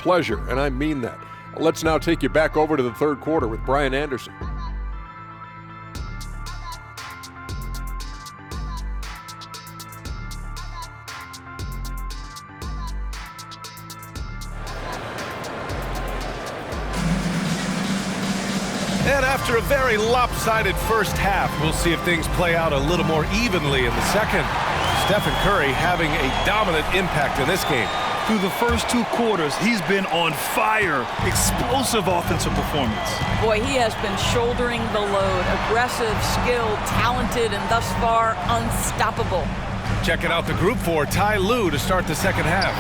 pleasure, and I mean that. Let's now take you back over to the third quarter with Brian Anderson. And after a very lopsided first half, we'll see if things play out a little more evenly in the second. Stephen Curry having a dominant impact in this game. Through the first 2 quarters, he's been on fire. Explosive offensive performance. Boy, he has been shouldering the load. Aggressive, skilled, talented, and thus far unstoppable. Checking out the group for Ty Lue to start the second half.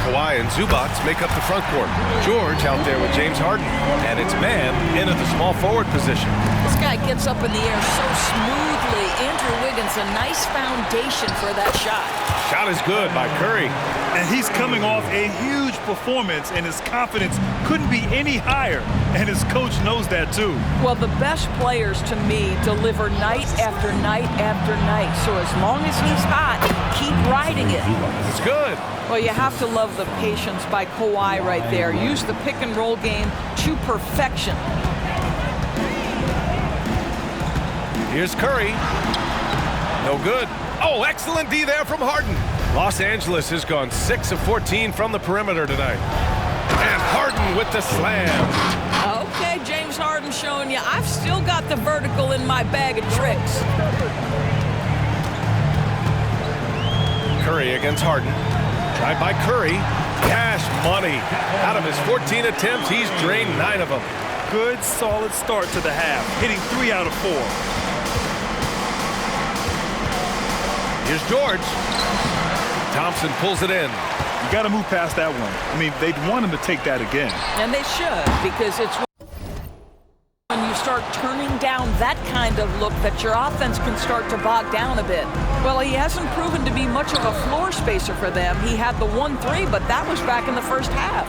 Kawhi and Zubac make up the front court. George out there with James Harden. And it's Man into the small forward position. This guy gets up in the air so smoothly. Andrew Wiggins, a nice foundation for that shot. Shot is good by Curry. And he's coming off a huge performance, and his confidence couldn't be any higher. And his coach knows that, too. Well, the best players, to me, deliver night after night after night. So as long as he's hot, keep riding it. It's good. Well, you have to love the patience by Kawhi right there. Use the pick-and-roll game to perfection. Here's Curry. No good. Oh, excellent D there from Harden. Los Angeles has gone 6 of 14 from the perimeter tonight. And Harden with the slam. Okay, James Harden showing you I've still got the vertical in my bag of tricks. Curry against Harden. Drive by Curry. Cash money. Out of his 14 attempts, he's drained 9 of them. Good, solid start to the half, hitting 3 out of 4. Here's George. Thompson pulls it in. You got to move past that one. I mean, they'd want him to take that again. And they should, because it's when you start turning down that kind of look that your offense can start to bog down a bit. Well, he hasn't proven to be much of a floor spacer for them. He had the 1-3, but that was back in the first half.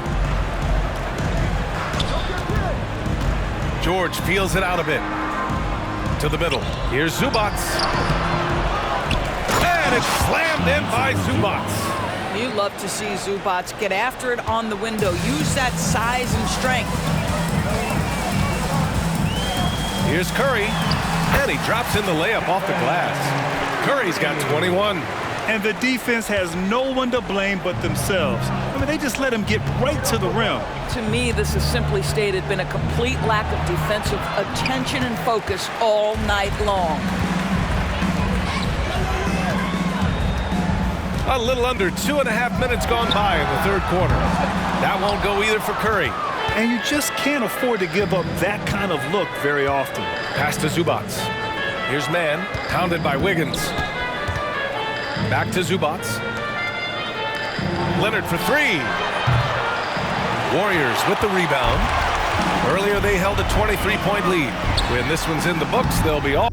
George feels it out a bit. To the middle. Here's Zubac. And it's slammed in by Zubac. You love to see Zubac get after it on the window. Use that size and strength. Here's Curry. And he drops in the layup off the glass. Curry's got 21. And the defense has no one to blame but themselves. I mean, they just let him get right to the rim. To me, this has simply stated been a complete lack of defensive attention and focus all night long. A little under 2.5 minutes gone by in the third quarter. That won't go either for Curry. And you just can't afford to give up that kind of look very often. Pass to Zubac. Here's Man, pounded by Wiggins. Back to Zubac. Leonard for 3. Warriors with the rebound. Earlier they held a 23-point lead. When this one's in the books, they'll be all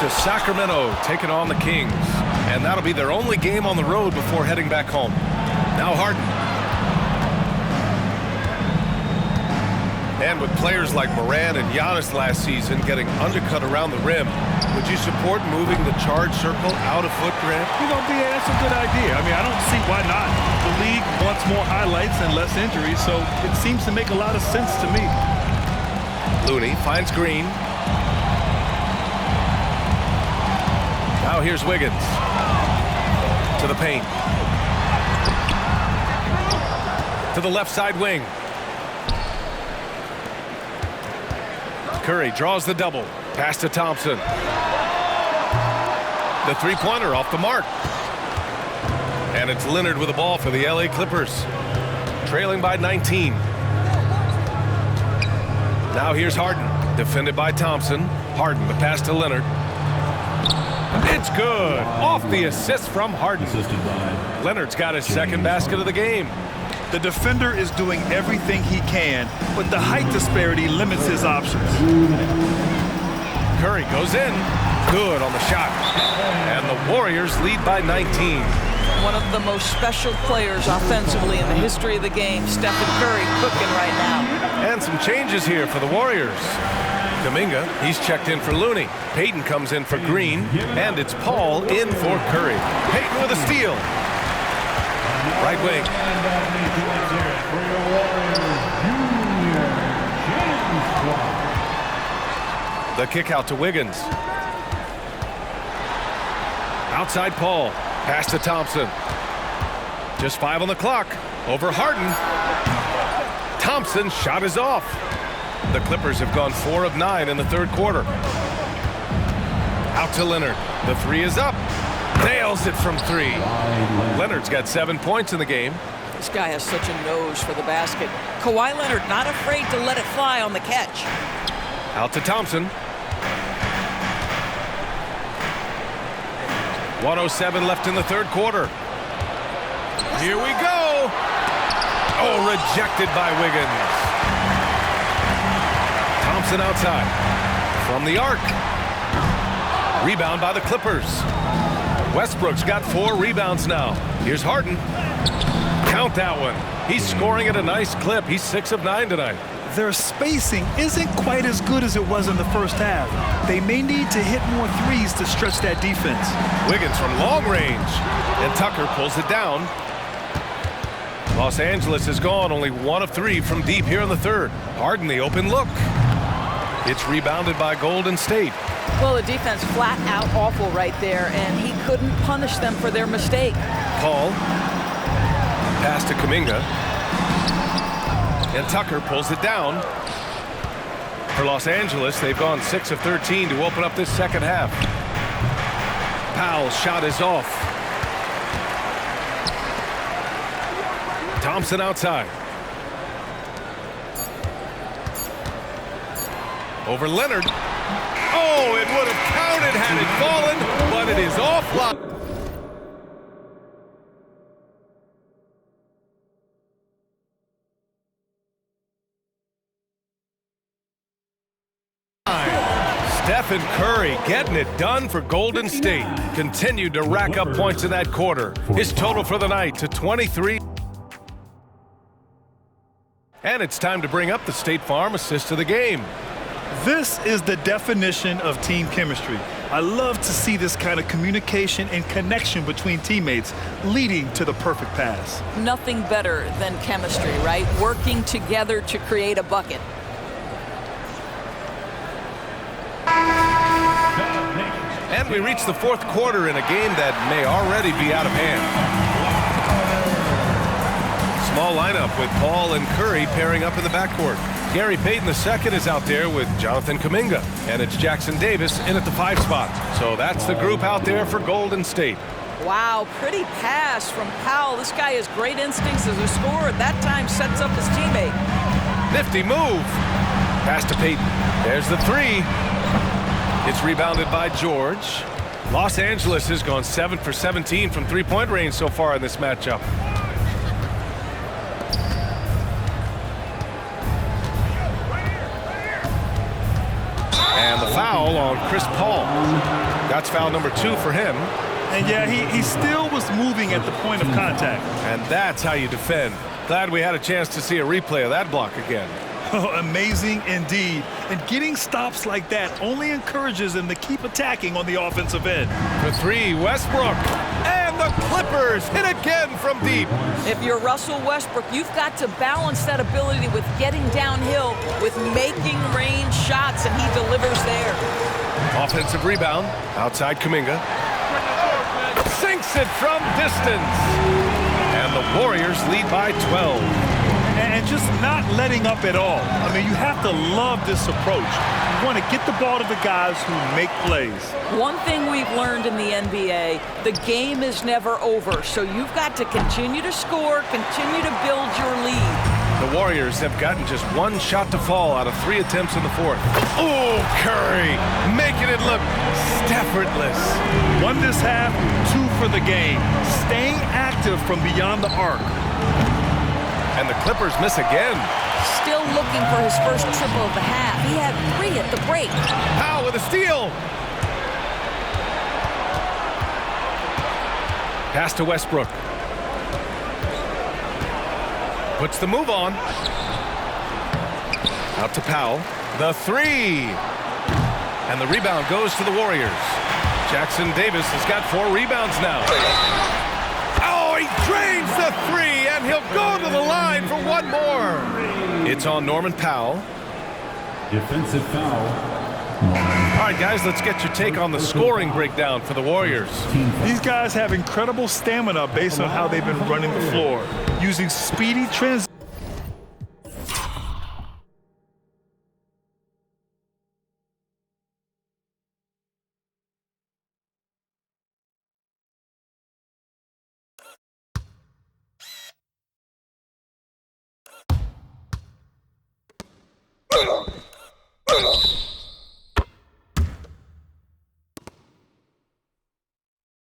to Sacramento, taking on the Kings. And that'll be their only game on the road before heading back home. Now Harden. And with players like Morant and Giannis last season getting undercut around the rim, would you support moving the charge circle out a foot, Grant? That's a good idea. I mean, I don't see why not. The league wants more highlights and less injuries, so it seems to make a lot of sense to me. Looney finds Green. Now here's Wiggins. To the paint. To the left side wing. Curry draws the double. Pass to Thompson. The three-pointer off the mark. And it's Leonard with the ball for the LA Clippers. Trailing by 19. Now here's Harden. Defended by Thompson. Harden, the pass to Leonard. It's good. Off the assist from Harden. Leonard's got his second basket of the game. The defender is doing everything he can, but the height disparity limits his options. Curry goes in. Good on the shot. And the Warriors lead by 19. One of the most special players offensively in the history of the game, Stephen Curry, cooking right now. And some changes here for the Warriors. Kuminga, he's checked in for Looney. Payton comes in for Green, and it's Paul in for Curry. Payton with a steal. Right wing. The kick out to Wiggins. Outside Paul. Pass to Thompson. Just 5 on the clock. Over Harden. Thompson's shot is off. The Clippers have gone 4 of 9 in the third quarter. Out to Leonard. The three is up. Nails it from 3. Leonard's got 7 points in the game. This guy has such a nose for the basket. Kawhi Leonard not afraid to let it fly on the catch. Out to Thompson. 1:07 left in the third quarter. Here we go. Oh, rejected by Wiggins. Thompson outside. From the arc. Rebound by the Clippers. Westbrook's got 4 rebounds now. Here's Harden. Count that one. He's scoring at a nice clip. He's 6 of 9 tonight. Their spacing isn't quite as good as it was in the first half. They may need to hit more threes to stretch that defense. Wiggins from long range. And Tucker pulls it down. Los Angeles has gone only 1 of 3 from deep here in the third. Harden the open look. It's rebounded by Golden State. Well, the defense flat out awful right there, and he couldn't punish them for their mistake. Paul. Pass to Kuminga. And Tucker pulls it down. For Los Angeles, they've gone 6 of 13 to open up this second half. Powell's shot is off. Thompson outside. Over Leonard. Oh, it would have counted had it fallen, but it is offline. Stephen Curry getting it done for Golden State. Continued to rack up points in that quarter. His total for the night to 23. And it's time to bring up the State Farm assist of the game. This is the definition of team chemistry. I love to see this kind of communication and connection between teammates leading to the perfect pass. Nothing better than chemistry, right? Working together to create a bucket. And we reach the fourth quarter in a game that may already be out of hand. Small lineup with Paul and Curry pairing up in the backcourt. Gary Payton II is out there with Jonathan Kuminga. And it's Jackson Davis in at the 5 spot. So that's the group out there for Golden State. Wow, pretty pass from Powell. This guy has great instincts as a scorer. At that time, sets up his teammate. Nifty move. Pass to Payton. There's the 3. It's rebounded by George. Los Angeles has gone 7 for 17 from three-point range so far in this matchup. And the foul on Chris Paul. That's foul number 2 for him. And yeah, he still was moving at the point of contact. And that's how you defend. Glad we had a chance to see a replay of that block again. Oh, amazing indeed. And getting stops like that only encourages them to keep attacking on the offensive end. For 3, Westbrook. And the Clippers hit again from deep. If you're Russell Westbrook, you've got to balance that ability with getting downhill with making range shots, and he delivers there. Offensive rebound. Outside Kuminga. Sinks it from distance. And the Warriors lead by 12. And just not letting up at all. I mean, you have to love this approach. You want to get the ball to the guys who make plays. One thing we've learned in the NBA, the game is never over. So you've got to continue to score, continue to build your lead. The Warriors have gotten just 1 shot to fall out of 3 attempts in the 4th. Oh, Curry, making it look effortless. 1 this half, 2 for the game. Staying active from beyond the arc. And the Clippers miss again. Still looking for his first triple of the half. He had 3 at the break. Powell with a steal. Pass to Westbrook. Puts the move on. Out to Powell. The 3. And the rebound goes to the Warriors. Jackson Davis has got 4 rebounds now. Oh, he drains the 3, and he'll go to the line for 1 more. It's on Norman Powell. Defensive foul. All right, guys, let's get your take on the scoring breakdown for the Warriors. These guys have incredible stamina based on how they've been running the floor, using speedy transition. Ugh.